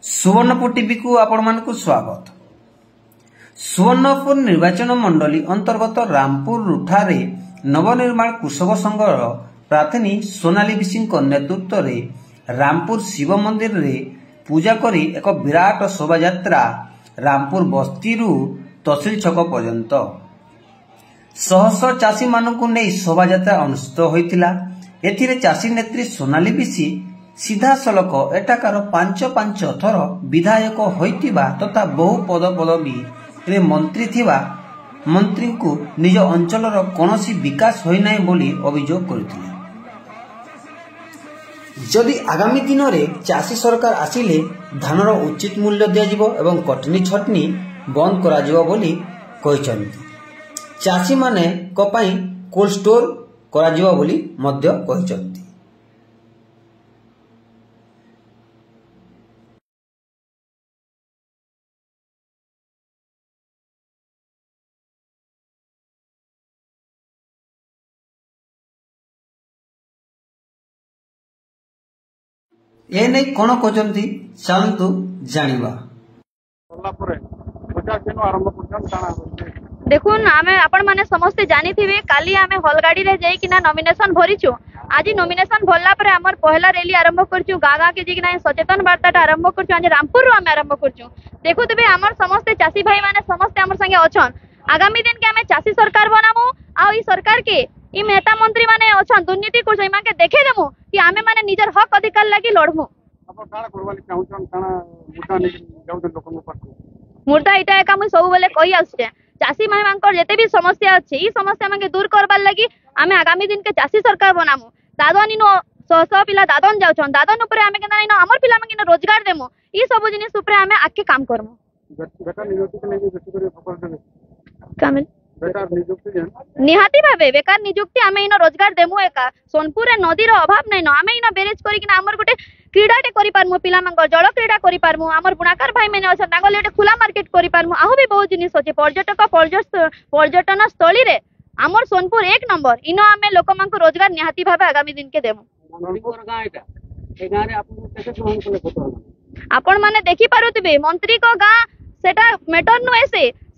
Subarnapur TV को आपण मानकु स्वागत। सुवर्णपुर निर्वाचन मंडली अंतर्गत रामपुर रुठारे नवनिर्माण कृषक संघर प्रार्थनी सोनाली बिसिंग नेतृत्व में रामपुर शिव मंदिर रे पूजा करी एक विराट शोभा यात्रा रामपुर बस्ती तहसील छक पर्यंत शह शह चाषी मानकु नै शोभा यात्रा अनुष्ठित होइतिला। एथिरे चाषी नेत्री सोनाली बिसी सीधा सलक एठाकार पांच थर विधायक होइतिबा तथा बहु पद पदवी रे मंत्री थिबा मंत्री को निज अंचलर कोनोसी विकास होई नै बोली अभियोग करथिले। जदि आगामी दिन में चाषी सरकार आसिले धानर उचित मूल्य दियाजिबो एवं कटनी छटनी बंद करा जिवो बोली कहिसंती। चाषी माने को पई कोल्ड स्टोर करा जिवो बोली मध्य कहिसंती। ए नहीं कौन कहते चलतु जानिबा। देखुन आमे आपण माने समस्ते जानी थिबे काली आमे हलगाड़ी रे जाई किना नॉमिनेशन भरिछु। आज नॉमिनेशन भरला परे हमर पहला रैली आरंभ करछु। गागा के जिकना सचेतन वार्ताटा आरंभ करछु। आज रामपुर रो आमे आरंभ करछु। देखुतबे हमर समस्ते चासी भाई माने समस्ते हमर संगे अछन। आगामी दिन के आमे चासी सरकार बनामु आ ई सरकार के ई नेता मंत्री माने अछन दुर्नीति को सही माके देखे देमु कि आमे माने निजर हक अधिकार लागि लड़मु। अब काना करवाली चाहुछन काना मुद्दा नै जाउछन लोकन पाखु मुद्दा इटा एका मु सब बेले कहि आछे। चासी भाई मानकर जेते भी समस्या अछि ई समस्या माके दूर करबार लागि आमे आगामी दिन के चासी सरकार बनामु। दादन इनो सह पिला दादन जाउछन दादन ऊपर आमे केना इनो हमर पिला माके रोजगार देमु। ई सब जिनिस ऊपर आमे आके काम करमु। बेटा नियुक्ति के लागि बेसी करे फोकस देबे कामिल बेकार नियुक्ति जन निहाती भाबे बेकार नियुक्ति आमे इनो रोजगार देमु। एका सोनपुर रे नदी रो अभाव नै न आमे इनो बैरेज करी कि हमर गोटे क्रीडाटे करि पारमु। पिला मानकर जल क्रीडा करि पारमु। हमर बुनाकार भाई माने अछन तांगो लेटे खुला मार्केट करि पारमु। आहो भी बहुत जिनिस अछि। पर्यटन स्थली रे हमर सोनपुर एक नंबर इनो आमे लोक मानक रोजगार निहाती भाबे आगामी दिन के देमु। मनपुर गां एटा ए गां रे आपन केते ग्रहण कले फोटो आपण माने देखि पारुतिबे मंत्री को गां सेटा मैटर नु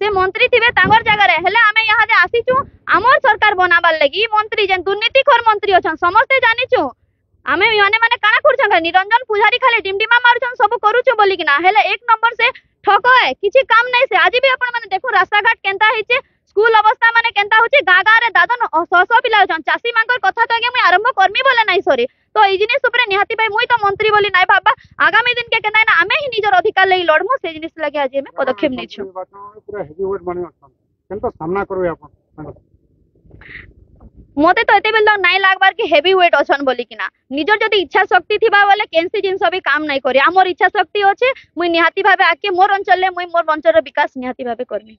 से मंत्री थिबे तांगर जगह रे हेले आमे यहां जे आसीचु हमर सरकार बनाबार लागि मंत्री जेन दुर्नीतिखोर मंत्री अछन समस्त जानिचु। आमे माने माने काना करछन निरंजन पुजारी खाली डिमडिमा मारछन सब करूछु बोली कि ना हेले एक नंबर से ठक है किछि काम नै से। आज भी आपण माने देखो रास्ता घाट केनता हिचे स्कूल अवस्था माने केनता होची गां गां रे दादन सस पिला अछन। चासी मानकर कथा तो आगे मैं आरंभ करमी बोले नै सरी तो ई जिनिस ऊपर निहाती भाई मुई तो मंत्री बोली नै बाबा आगामी दिन के केना ना आमे ही निजर अधिकार लई लड़मु से जिनिस लागि आज में पदक्षेप नेछु। पूरा हेवीवेट बनि अछन केनतो सामना करबे आपण मोते तो एते बेल नाइ लागबार कि हेवी वेट अछन बोली कि ना निजर जदी इच्छा शक्ति थिबा वाले केनसी जिंस भी काम नै करी। हमर इच्छा शक्ति अछि मुई निहाती भाबे आके मोर अंचल ले मुई मोर अंचल रो विकास निहाती भाबे करबी।